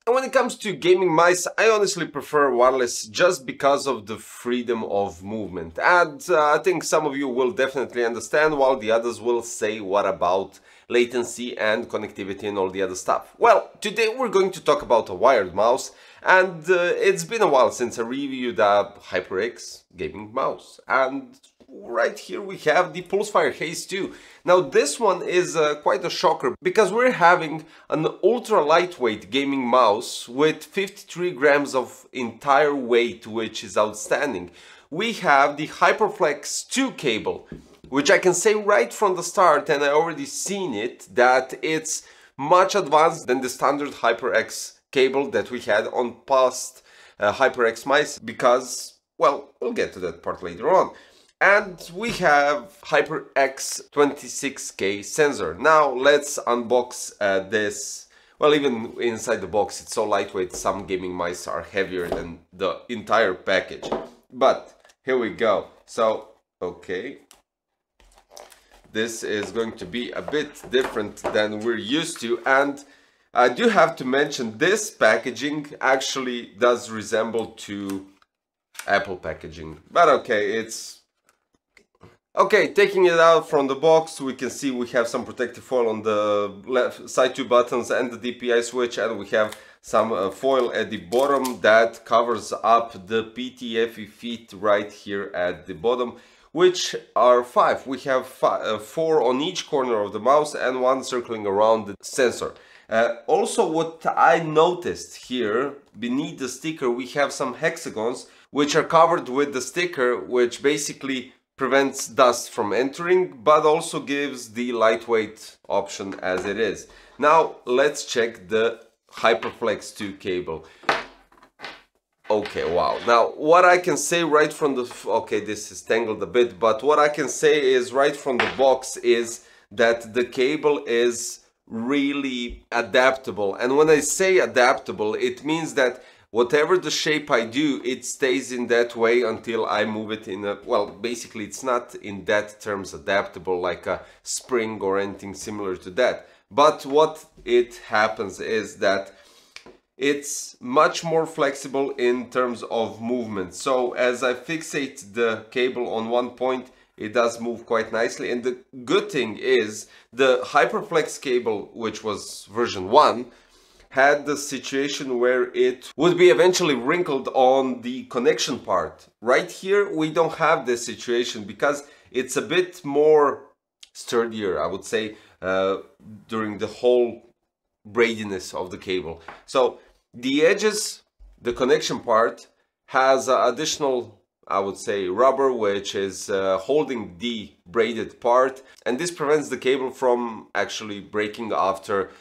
And when it comes to gaming mice, I honestly prefer wireless just because of the freedom of movement. And I think some of you will definitely understand, while the others will say, what about latency and connectivity and all the other stuff? Well, today we're going to talk about a wired mouse, and it's been a while since I reviewed a HyperX gaming mouse. And right here we have the PulseFire Haste 2. Now this one is quite a shocker, because we're having an ultra lightweight gaming mouse with 53 grams of entire weight, which is outstanding. We have the HyperFlex 2 cable, which I can say right from the start, and I already seen it, that it's much advanced than the standard HyperX cable that we had on past HyperX mice, because, well, we'll get to that part later on. And we have HyperX 26K sensor. Now let's unbox this. Well, even inside the box it's so lightweight, some gaming mice are heavier than the entire package. But here we go. So, okay. This is going to be a bit different than we're used to, and I do have to mention this packaging actually does resemble to Apple packaging. But okay, it's... Okay, taking it out from the box, we can see we have some protective foil on the left side, 2 buttons and the DPI switch, and we have some foil at the bottom that covers up the PTFE feet right here at the bottom, which are 5. We have 4 on each corner of the mouse and 1 circling around the sensor. Also, what I noticed here, beneath the sticker, we have some hexagons which are covered with the sticker, which basically prevents dust from entering, but also gives the lightweight option as it is. Now let's check the HyperFlex 2 cable. Okay, wow. Now what I can say right from the... Okay, this is tangled a bit, but what I can say is right from the box is that the cable is really adaptable. And when I say adaptable, it means that whatever the shape I do, it stays in that way until I move it in a... Well, basically it's not in that terms adaptable like a spring or anything similar to that. But what it happens is that it's much more flexible in terms of movement. So as I fixate the cable on one point, it does move quite nicely. And the good thing is the HyperFlex cable, which was version 1, had the situation where it would be eventually wrinkled on the connection part. Right here we don't have this situation because it's a bit more sturdier, I would say, during the whole braidiness of the cable. So the edges, the connection part, has additional, I would say, rubber, which is holding the braided part, and this prevents the cable from actually breaking after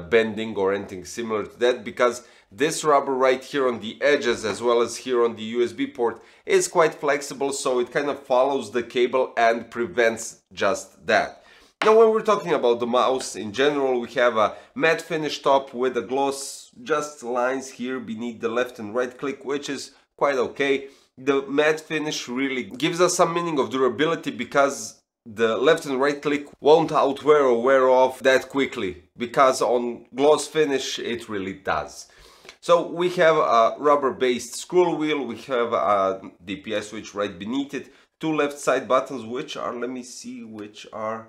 bending or anything similar to that, because this rubber right here on the edges as well as here on the USB port is quite flexible, so it kind of follows the cable and prevents just that. Now when we're talking about the mouse in general, we have a matte finish top with a gloss just lines here beneath the left and right click, which is quite okay. The matte finish really gives us some meaning of durability, because the left and right click won't outwear or wear off that quickly, because on gloss finish it really does. So we have a rubber based scroll wheel, we have a DPI switch right beneath it, 2 left side buttons which are, let me see, which are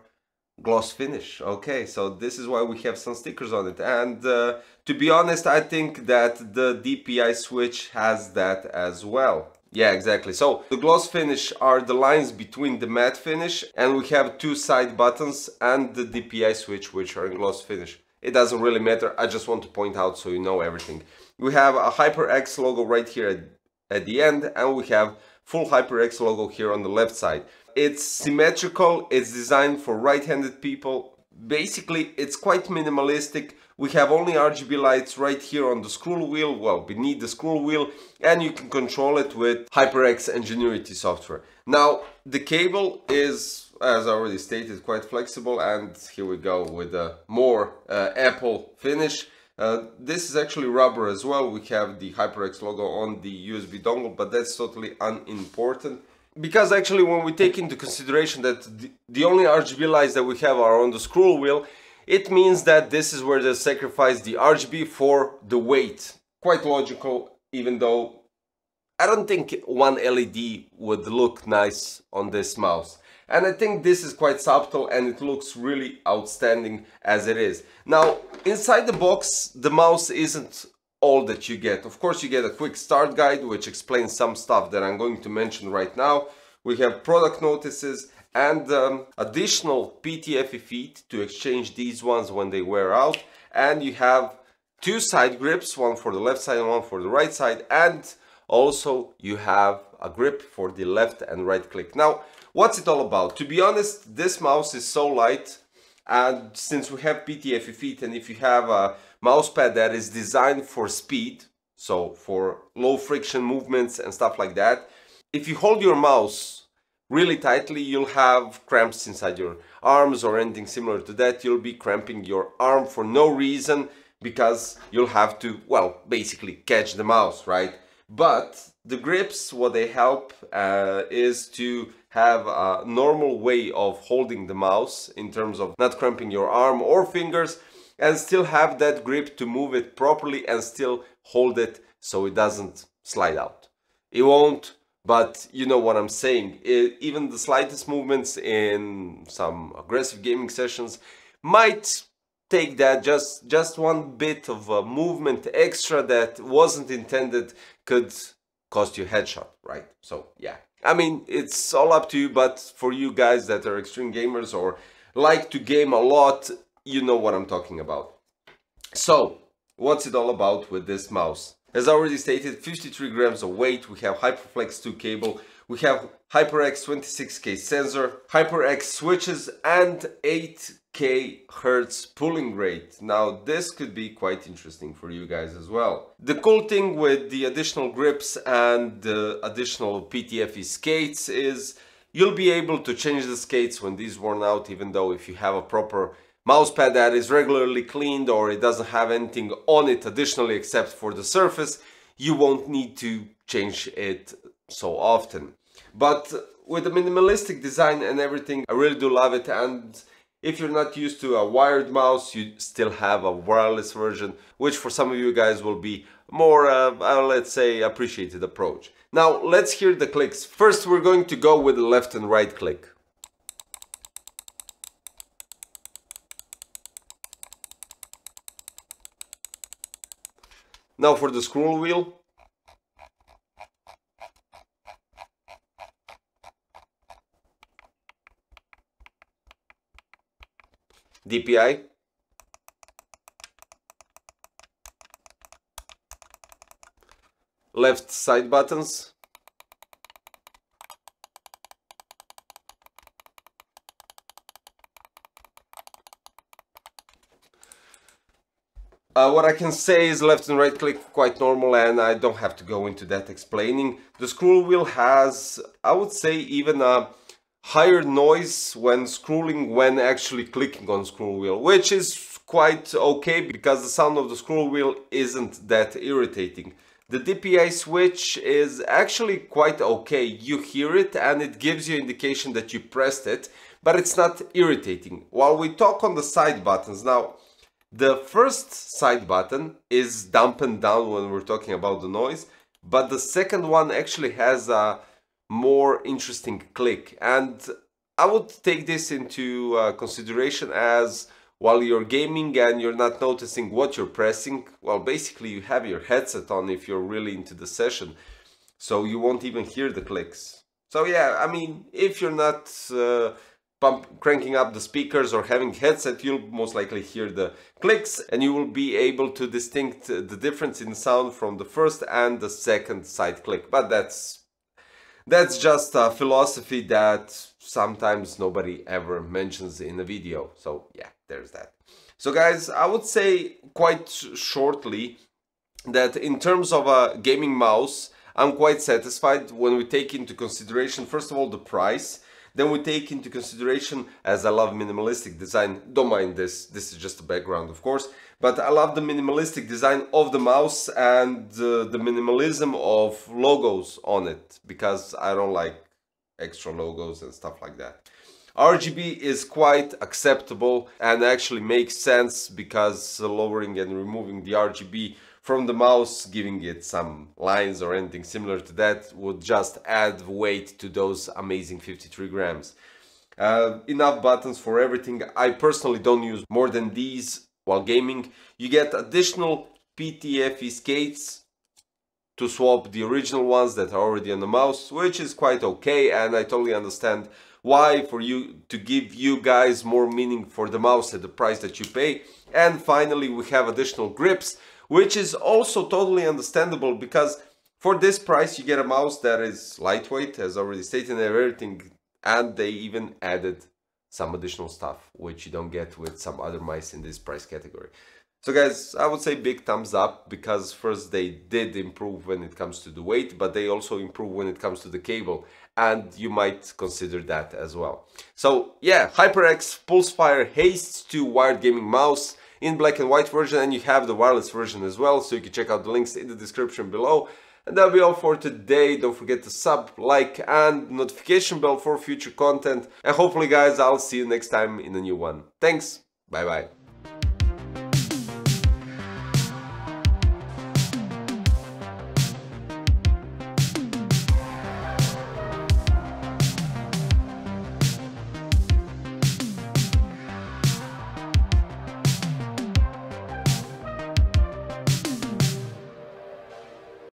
gloss finish. Okay, so this is why we have some stickers on it, and to be honest, I think that the DPI switch has that as well. Yeah, exactly. So the gloss finish are the lines between the matte finish, and we have 2 side buttons and the DPI switch, which are in gloss finish. It doesn't really matter, I just want to point out so you know everything. We have a HyperX logo right here at the end, and we have full HyperX logo here on the left side. It's symmetrical, it's designed for right-handed people. Basically, it's quite minimalistic. We have only RGB lights right here on the scroll wheel, well, beneath the scroll wheel, and you can control it with HyperX Ingenuity software. Now, the cable is, as I already stated, quite flexible, and here we go with a more Apple finish. This is actually rubber as well. We have the HyperX logo on the USB dongle, but that's totally unimportant. Because actually when we take into consideration that the only RGB lights that we have are on the scroll wheel, It means that this is where they sacrifice the RGB for the weight. Quite logical, even though I don't think one LED would look nice on this mouse. And I think this is quite subtle and it looks really outstanding as it is. Now, inside the box, the mouse isn't all that you get. Of course, you get a quick start guide which explains some stuff that I'm going to mention right now. We have product notices and additional PTFE feet to exchange these ones when they wear out. And you have two side grips, one for the left side and one for the right side. And also you have a grip for the left and right click. Now, what's it all about? To be honest, this mouse is so light, and since we have PTFE feet, and if you have a mouse pad that is designed for speed, so for low friction movements and stuff like that, if you hold your mouse really tightly, you'll have cramps inside your arms or anything similar to that. You'll be cramping your arm for no reason because you'll have to, well, basically catch the mouse, right? But the grips, what they help is to have a normal way of holding the mouse in terms of not cramping your arm or fingers, and still have that grip to move it properly and still hold it so it doesn't slide out. It won't, but you know what I'm saying. Even the slightest movements in some aggressive gaming sessions might take that just one bit of a movement extra that wasn't intended could cost you a headshot, right? So yeah, I mean, it's all up to you, but for you guys that are extreme gamers or like to game a lot, you know what I'm talking about. So what's it all about with this mouse? As I already stated, 53 grams of weight. We have HyperFlex 2 cable, we have HyperX 26K sensor, HyperX switches, and 8K Hertz pulling rate. Now this could be quite interesting for you guys as well. The cool thing with the additional grips and the additional PTFE skates is you'll be able to change the skates when these worn out, even though if you have a proper mousepad that is regularly cleaned or it doesn't have anything on it additionally except for the surface, you won't need to change it so often. But with the minimalistic design and everything, I really do love it. And if you're not used to a wired mouse, you still have a wireless version, which for some of you guys will be more, let's say, appreciated approach. Now let's hear the clicks. First, we're going to go with the left and right click. Now for the scroll wheel. DPI. Left side buttons. What I can say is left and right click quite normal, and I don't have to go into that explaining. The scroll wheel has, I would say, even a higher noise when scrolling when actually clicking on scroll wheel, which is quite okay because the sound of the scroll wheel isn't that irritating. The DPI switch is actually quite okay. You hear it and it gives you indication that you pressed it, but it's not irritating. While we talk on the side buttons now, the first side button is dampened down when we're talking about the noise, but the second one actually has a more interesting click, and I would take this into consideration as while you're gaming and you're not noticing what you're pressing, well, basically you have your headset on if you're really into the session, so you won't even hear the clicks. So yeah, I mean, if you're not cranking up the speakers or having headset, you'll most likely hear the clicks and you will be able to distinct the difference in sound from the first and the second side click. But that's just a philosophy that sometimes nobody ever mentions in a video. So yeah, there's that. So guys, I would say quite shortly that in terms of a gaming mouse, I'm quite satisfied when we take into consideration, first of all, the price. Then we take into consideration, as I love minimalistic design, don't mind this is just a background of course, but I love the minimalistic design of the mouse and the minimalism of logos on it, because I don't like extra logos and stuff like that. RGB is quite acceptable and actually makes sense because lowering and removing the RGB from the mouse, giving it some lines or anything similar to that, would just add weight to those amazing 53 grams. Enough buttons for everything. I personally don't use more than these while gaming. You get additional PTFE skates to swap the original ones that are already on the mouse, which is quite okay, and I totally understand why, for you to give you guys more meaning for the mouse at the price that you pay. And finally, we have additional grips, which is also totally understandable because for this price you get a mouse that is lightweight, as already stated, and everything, and they even added some additional stuff which you don't get with some other mice in this price category. So guys, I would say big thumbs up, because first they did improve when it comes to the weight, but they also improve when it comes to the cable, and you might consider that as well. So yeah, HyperX PulseFire Haste 2 wired gaming mouse in black and white version, and you have the wireless version as well, so you can check out the links in the description below. And that'll be all for today. Don't forget to sub, like, and notification bell for future content. And hopefully guys, I'll see you next time in a new one. Thanks, bye bye.